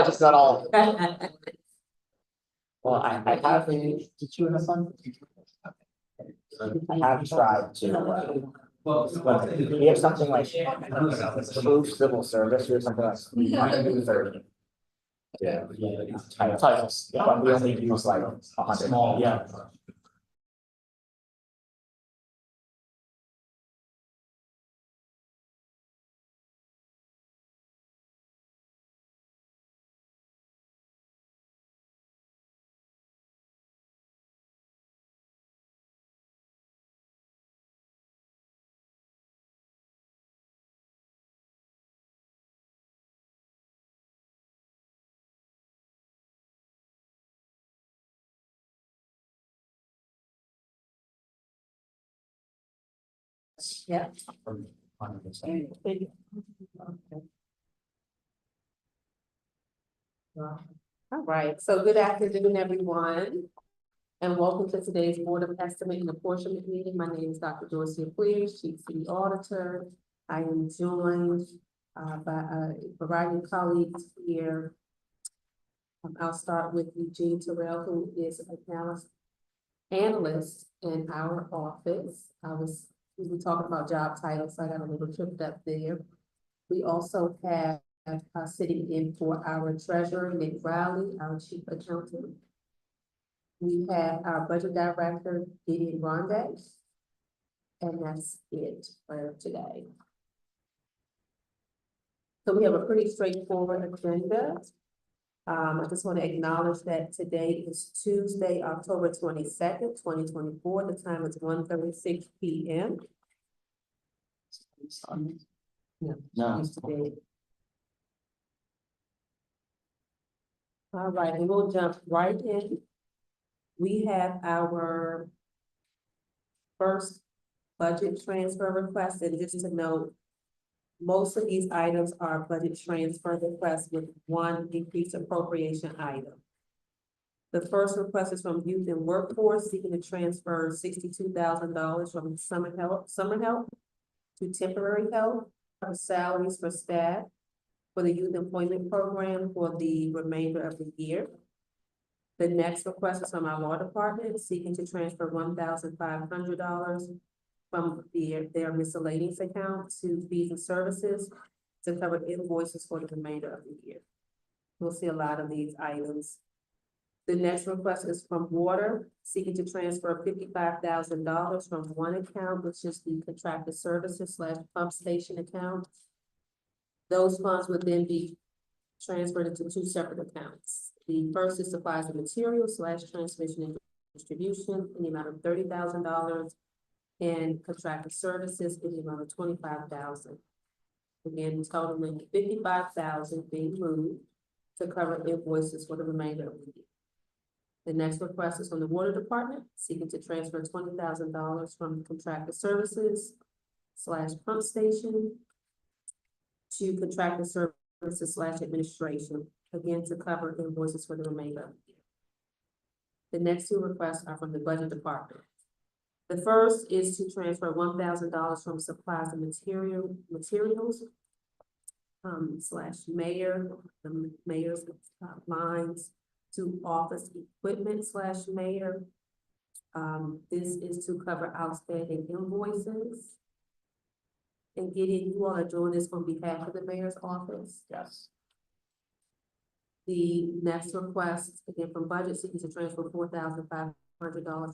just got all. Well, I have, did you have fun? I have tried to, we have something like proof civil service or something like 330. Yeah. Titles, but we only use like 100. Yeah. Yeah. All right, so good afternoon, everyone. And welcome to today's Board of Estimate and Apportionment meeting. My name is Dr. Dorothy Clears, Chief City Auditor. I am joined by a variety of colleagues here. I'll start with Eugene Terrell, who is an analyst in our office. We were talking about job titles, so I got a little tripped up there. We also have sitting in for our treasurer, Nick Riley, our chief accountant. We have our budget director, Gideon Rondex. And that's it for today. So we have a pretty straightforward agenda. I just want to acknowledge that today is Tuesday, October 22nd, 2024. The time is 1:36 p.m. No. All right, and we'll jump right in. We have our first budget transfer request, and just to note, most of these items are budget transfer requests with one increased appropriation item. The first request is from Youth and Workforce, seeking to transfer $62,000 from summer help to temporary help for salaries for staff for the youth employment program for the remainder of the year. The next request is from our law department, seeking to transfer $1,500 from their miscellaneous account to fees and services to cover invoices for the remainder of the year. We'll see a lot of these items. The next request is from water, seeking to transfer $55,000 from one account, which is the contracted services / pump station account. Those funds would then be transferred into two separate accounts. The first is supplies and materials / transmission and distribution in the amount of $30,000. And contracted services in the amount of $25,000. Again, totaling $55,000 being moved to cover invoices for the remainder of the year. The next request is from the water department, seeking to transfer $20,000 from contracted services / pump station to contracted services / administration, again to cover invoices for the remainder of the year. The next two requests are from the budget department. The first is to transfer $1,000 from supplies and materials / mayor, the mayor's lines to office equipment / mayor. This is to cover outstanding invoices. And Gideon, you all are doing this on behalf of the mayor's office? Yes. The next request, again from budget, seeking to transfer $4,500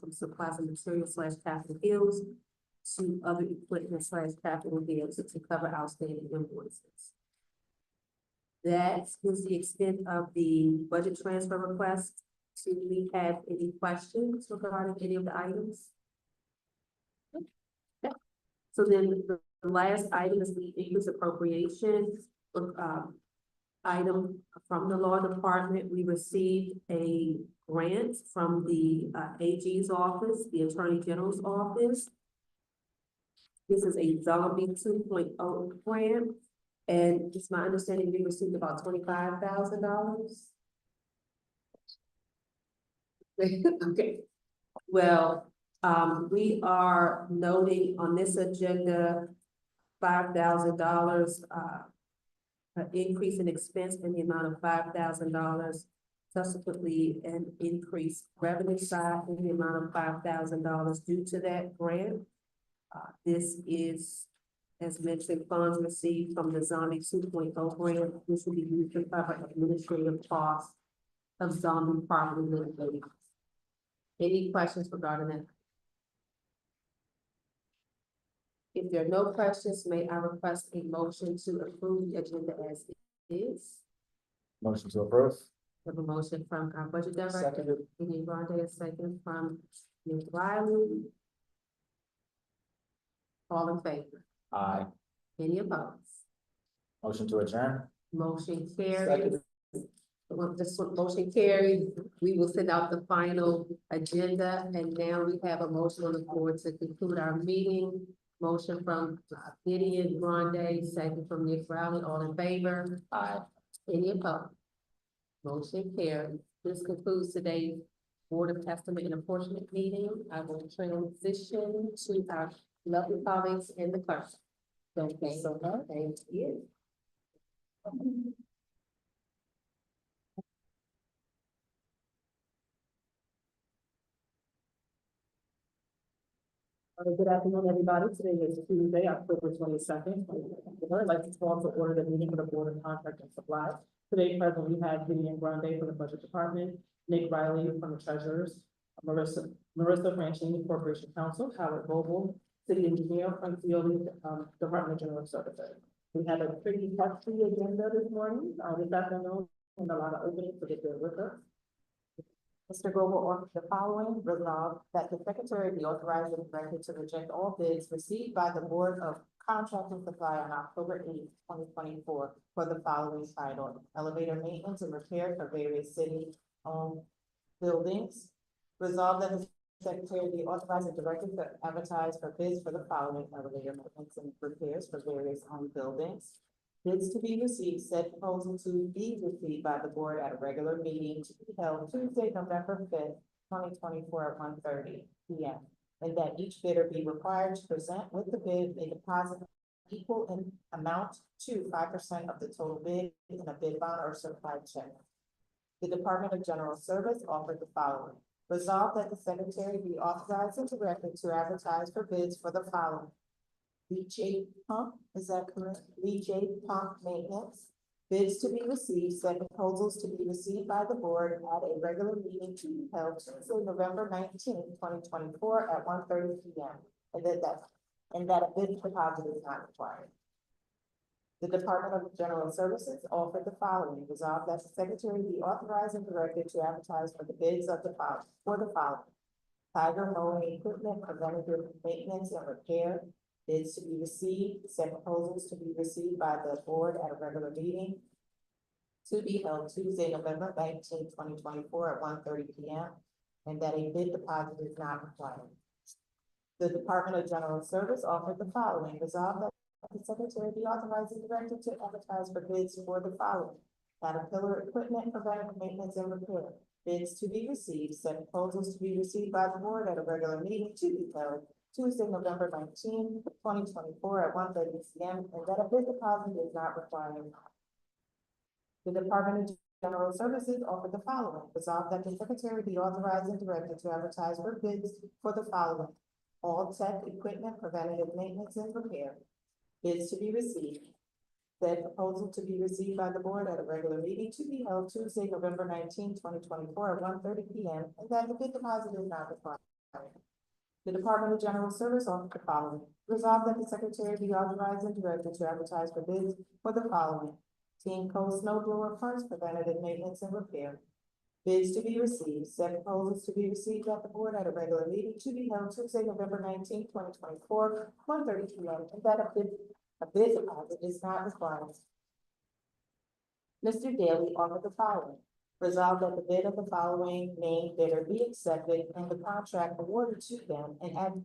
from supplies and materials / capital bills to other equipment / capital bills to cover outstanding invoices. That is the extent of the budget transfer request. Do we have any questions regarding any of the items? Okay. So then the last item is the increased appropriation item from the law department. We received a grant from the AG's office, the Attorney General's office. This is a Zombie 2.0 grant, and it's my understanding we received about $25,000. Okay, well, we are noting on this agenda $5,000 an increase in expense in the amount of $5,000. Subsequently, an increased revenue side in the amount of $5,000 due to that grant. This is, as mentioned, funds received from the Zombie 2.0 grant, which will be used to cover administrative costs of zombie property litigation. Any questions regarding that? If there are no questions, may I request a motion to approve the agenda as is? Motion to approve. We have a motion from our budget director, Seconded. Ms. Grande, a second from Ms. Riley. All in favor? Aye. Any opposed? Motion to adjourn. Motion carries. Seconded. Well, this one, motion carried. We will send out the final agenda, and now we have a motion on the floor to conclude our meeting. Motion from Gideon Grande, second from Nick Riley, all in favor? Aye. Any opposed? Motion carried. This concludes today's Board of Estimate and Apportionment meeting. I will transition to our lovely colleagues in the clerk. Thank you so much. Thank you. Good afternoon, everybody. Today is Tuesday, October 22nd. I'd like to call to order the meeting for the Board of Contract and Supply. Today, present, we have Gideon Grande for the Budget Department, Nick Riley from the Treasurers, Marissa Franchini, Corporation Counsel, Howard Vogel, City Engineer, Francioli, Department of General Services. We have a pretty hefty agenda this morning, this afternoon, and a lot of openings to get there with us. Mr. Goble offers the following: resolved that the secretary be authorized and directed to reject all bids received by the Board of Contract and Supply on October 8th, 2024 for the following title: elevator maintenance and repair for various city-owned buildings. Resolved that the secretary be authorized and directed to advertise for bids for the following: elevator maintenance and repairs for various owned buildings. Bids to be received, said proposal to be received by the board at a regular meeting to be held Tuesday, November 5th, 2024 at 1:30 p.m. And that each bidder be required to present with the bid a deposit equal in amount to 5% of the total bid in a bid bond or certified check. The Department of General Service offered the following: resolved that the secretary be authorized and directed to advertise for bids for the following: leachate pump, is that correct? Leachate pump maintenance. Bids to be received, said proposals to be received by the board at a regular meeting to be held Tuesday, November 19th, 2024 at 1:30 p.m. And that a bid deposit is not required. The Department of General Services offered the following: resolved that the secretary be authorized and directed to advertise for the bids of the following: Tiger mowing equipment, preventative maintenance and repair. Bids to be received, said proposals to be received by the board at a regular meeting to be held Tuesday, November 19th, 2024 at 1:30 p.m. and that a bid deposit is not required. The Department of General Service offered the following: resolved that the secretary be authorized and directed to advertise for bids for the following: Caterpillar equipment, preventative maintenance and repair. Bids to be received, said proposals to be received by the board at a regular meeting to be held Tuesday, November 19th, 2024 at 1:30 p.m. and that a bid deposit is not required. The Department of General Services offered the following: resolved that the secretary be authorized and directed to advertise for bids for the following: all tech equipment, preventative maintenance and repair. Bids to be received, said proposal to be received by the board at a regular meeting to be held Tuesday, November 19th, 2024 at 1:30 p.m. and that the bid deposit is not required. The Department of General Service offered the following: resolved that the secretary be authorized and directed to advertise for bids for the following: Team Co snow blower parts, preventative maintenance and repair. Bids to be received, said proposals to be received at the board at a regular meeting to be held Tuesday, November 19th, 2024, 1:30 p.m. and that a bid deposit is not required. Mr. Daly offered the following: resolved that the bid of the following named bidder be accepted and the contract awarded to them and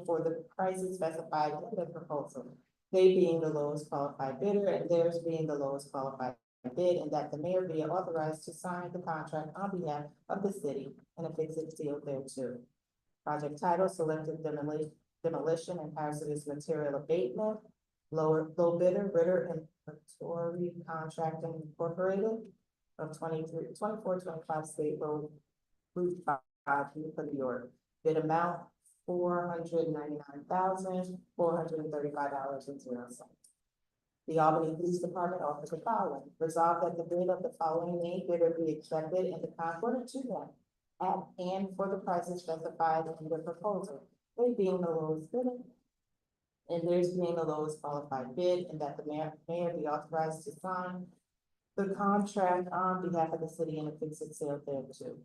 for the prices specified in the proposal, they being the lowest qualified bidder and theirs being the lowest qualified bid, and that the mayor be authorized to sign the contract on behalf of the city and affix its seal thereto. Project title: selective demolition and hazardous material abatement. low bidder, Ritter Inventory Contracting Incorporated of 2425 State Road, Route 5, Newport, New York. Bid amount $499,435.00. The Albany Police Department offers the following: resolved that the bid of the following named bidder be accepted in the concordant to them at and for the prices specified in the proposal, they being the lowest bidder and theirs being the lowest qualified bid, and that the mayor be authorized to sign the contract on behalf of the city and affix its seal thereto.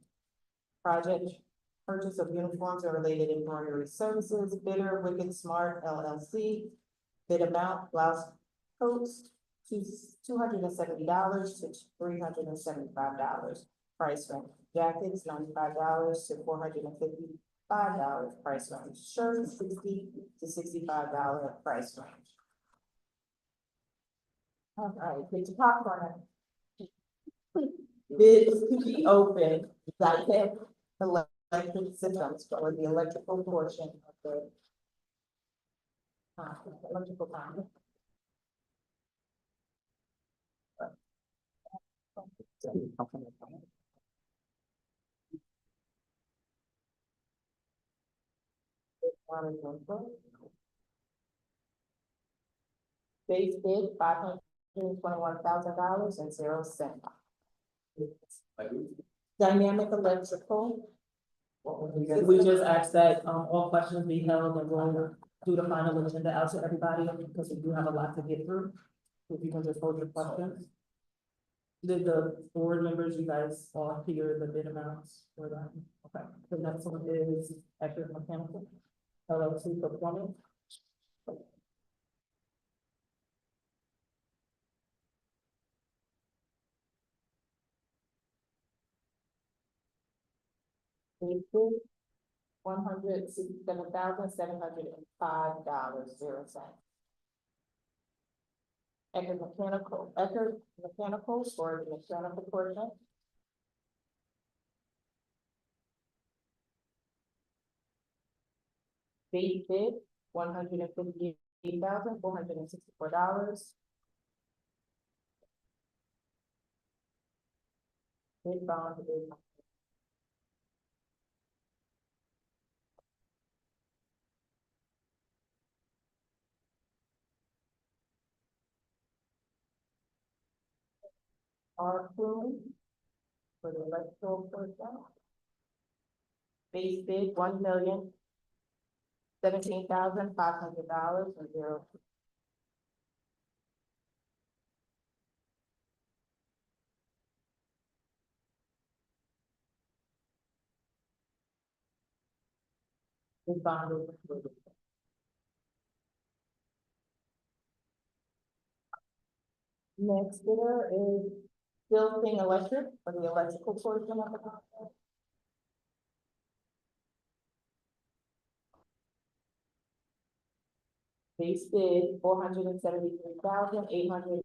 Project purchase of uniforms and related embroidery services, bidder Wicked Smart LLC. Bid amount blouse coats $270 to $375. Price range jackets $95 to $455. Price range shirts $60 to $65 price range. All right, get your popcorn. Bids to be open, Zytec Electric Systems for the electrical portion of the electrical panel. Base bid $521,000.00. Dynamic Electrical. We just asked that, all questions be held and we'll do the final agenda out to everybody, because we do have a lot to get through. If you can just hold your questions. Did the board members, you guys all hear the bid amounts for that? Okay, the next one is Eckerd Mechanical LLC for plumbing. $167,705.00. Eckerd Mechanical for the mechanical portion. Base bid $158,464. Bid bond is R. Plume for the electrical portion. Base bid $1,017,500.00. Bid bond is approved. Next bidder is Building Electric for the electrical portion of the contract. Base bid $473,808.00.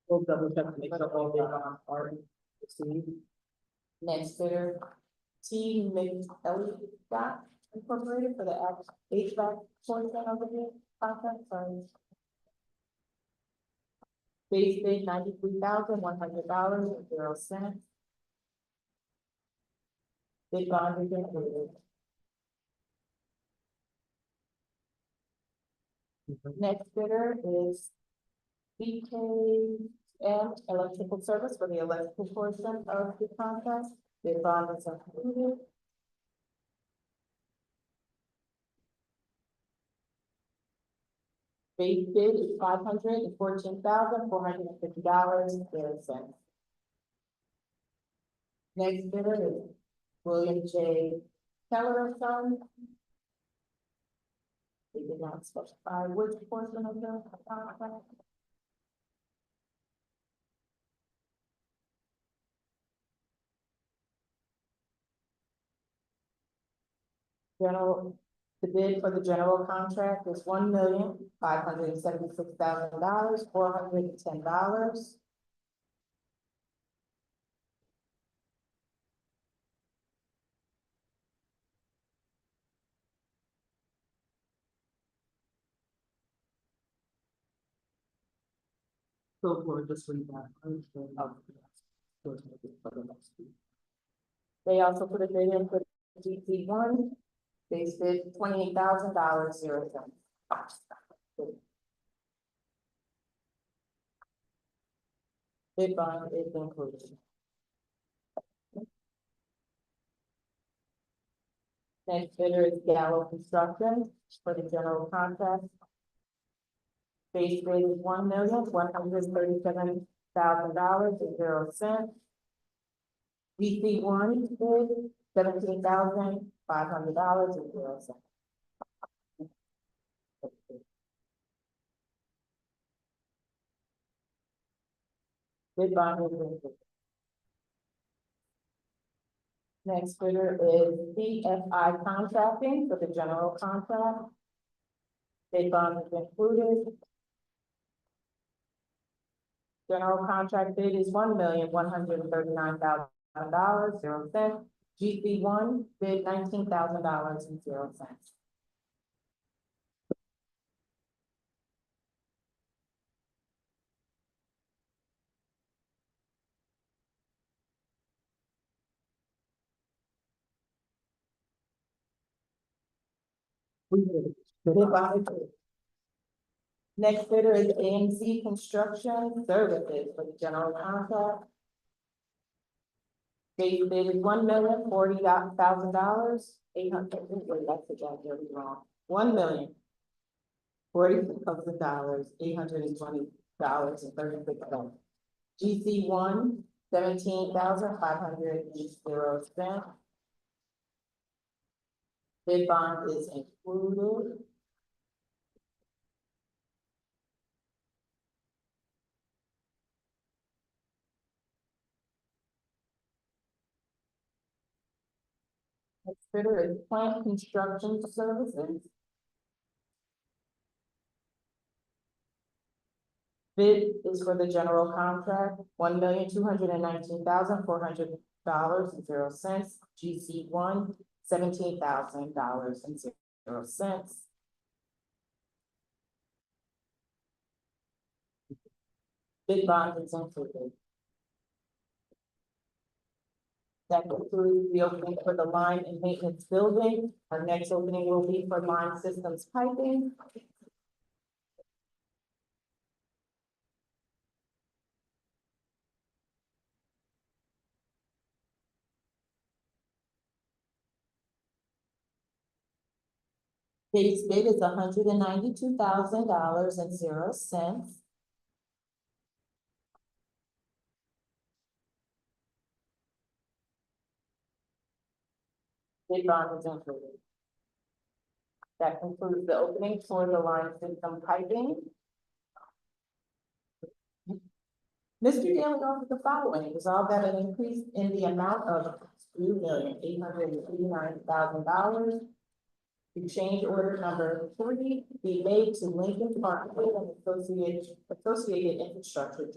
We'll double check to make sure all bid bonds are received. Next bidder, T. McElligott Incorporated for the HVAC portion of the bid contract, sorry. Base bid $93,100.00. Bid bond is included. Next bidder is BKM Electrical Service for the electrical portion of the contract. Bid bond is included. Base bid is $514,450.00. Next bidder is William J. Keller and Son. They did not specify which portion of the contract. The bid for the general contract is $1,576,000, $410. So we're just read that. They also put a bid in for GP one. They bid $28,000, 0 cents. Bid bond is included. Next bidder is Gallo Construction for the general contract. Base bid is $1,137,000 and 0 cents. VC one bid $17,500 and 0 cents. Bid bond is included. Next bidder is CFI Contracting for the general contract. Bid bond is included. General contract bid is $1,139,000, 0 cents. GC one bid $19,000 and 0 cents. Bid bond is included. Next bidder is AMC Construction Services for the general contract. Base bid is $1,040,000, 800, that's the job really wrong. $1,040,000, $820.36. GC one, $17,500. Bid bond is included. Next bidder is Plant Construction Services. Bid is for the general contract, $1,219,400 and 0 cents. GC one, $17,000 and 0 cents. Bid bond is included. That concludes the opening for the line and maintenance building. Our next opening will be for line systems piping. Base bid is $192,000 and 0 cents. Bid bond is included. That concludes the opening for the line system piping. Mr. Daly offered the following: resolve that an increase in the amount of $2,889,000 to change order number 3 be made to Lincoln Park and Associated Infrastructure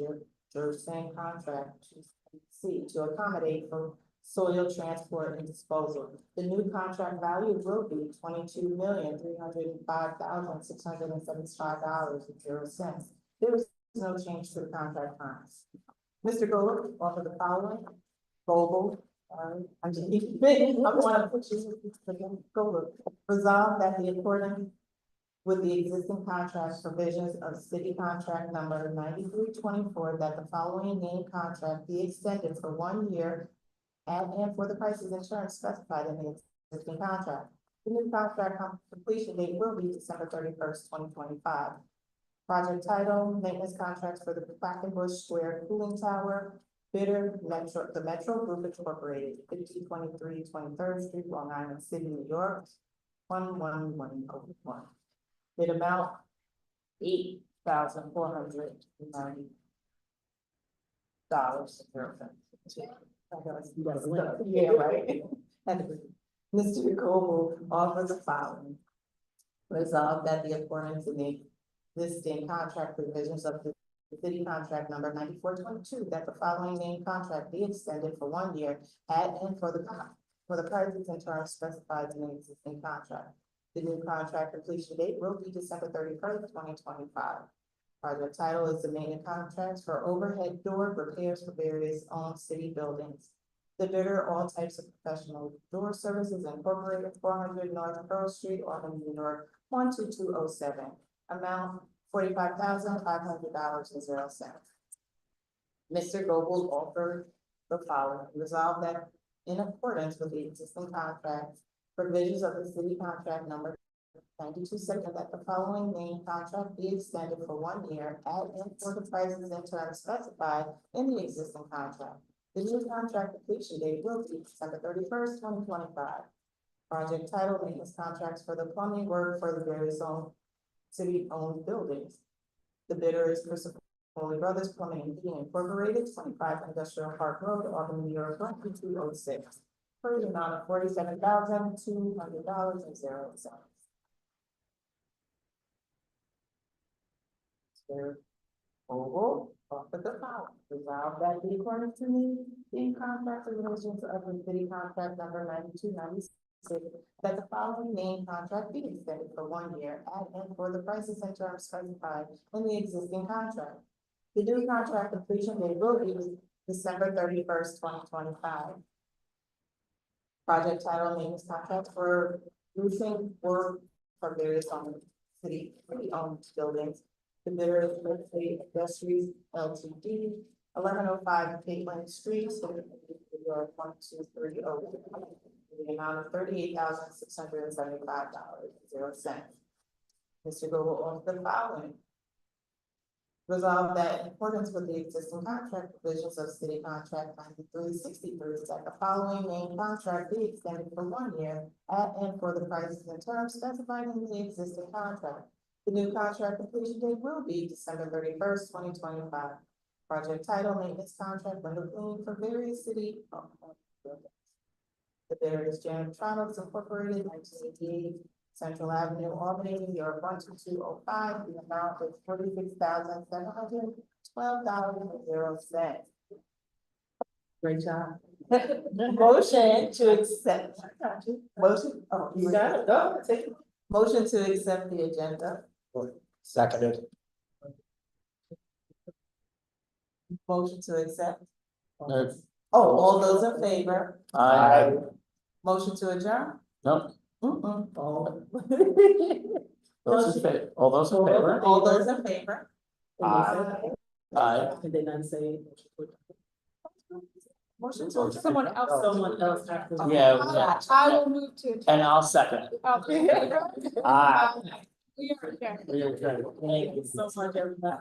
Jurisdiction Contract to accommodate for soil transport and disposal. The new contract value will be $22,305,675.0. There is no change to the contract terms. Mr. Gold offer the following. Gold. I'm just I want to put you Gold. Resolve that the according with the existing contract provisions of city contract number 9324 that the following named contract be extended for 1 year and for the prices insurance specified in the existing contract. The new contract completion date will be December 31st, 2025. Project title, maintenance contracts for the Quackenbush Square Cooling Tower. Bidder, the Metro Group Incorporated, 1523 23rd Street, Long Island City, New York, 11101. Bid amount, $8,490. Yeah, right. Mr. Goble offers the following. Resolved that the according to the existing contract provisions of the city contract number 9422, that the following named contract be extended for 1 year at and for the prices and terms specified in the existing contract. The new contract completion date will be December 31st, 2025. Project title is the maintenance contracts for overhead door repairs for various owned city buildings. The bidder, all types of professional door services incorporated, 400 North Pearl Street, Albany, New York, 12207. Amount $45,500.00. Mr. Goble offered the following. Resolved that in accordance with the existing contract provisions of the city contract number 92 that the following main contract be extended for 1 year at and for the prices and terms specified in the existing contract. The new contract completion date will be December 31st, 2025. Project title maintenance contracts for the plumbing work for the various city-owned buildings. The bidder is Christopher Brothers Plumbing and Heating Incorporated, 25 Industrial Park Road, Albany, New York, 12206. For the amount of $47,200.00. Mr. Ogle offered the following. Resolved that the according to the contract provisions of the city contract number 9296, that the following main contract be extended for 1 year at and for the prices and terms specified in the existing contract. The new contract completion date will be December 31st, 2025. Project title maintenance contract for roofing work for various city-owned buildings. The bidder is Red State Industries Ltd, 1105 Caitlin Street, New York, 12302. The amount of $38,675.00. Mr. Goble offers the following. Resolved that in accordance with the existing contract provisions of city contract 9363, that the following main contract be extended for 1 year at and for the prices and terms specified in the existing contract. The new contract completion date will be December 31st, 2025. Project title maintenance contract window cleaning for various city buildings. The bidder is Janitronics Incorporated, 1988, Central Avenue, Albany, New York, 12205. The amount is $46,712.00. Great job. Motion to accept. Motion. Oh, you got it. Go. Take it. Motion to accept the agenda. Seconded. Motion to accept. No. Oh, all those in favor? Aye. Motion to adjourn? Nope. Mm-mm. Oh. Those in favor, all those in favor? All those in favor? Aye. Aye. And then I say. Motion to adjourn. Someone else has to. Yeah. I will move to. And I'll second. Okay. Aye. We are adjourned. We are adjourned. Thank you. So much, everybody.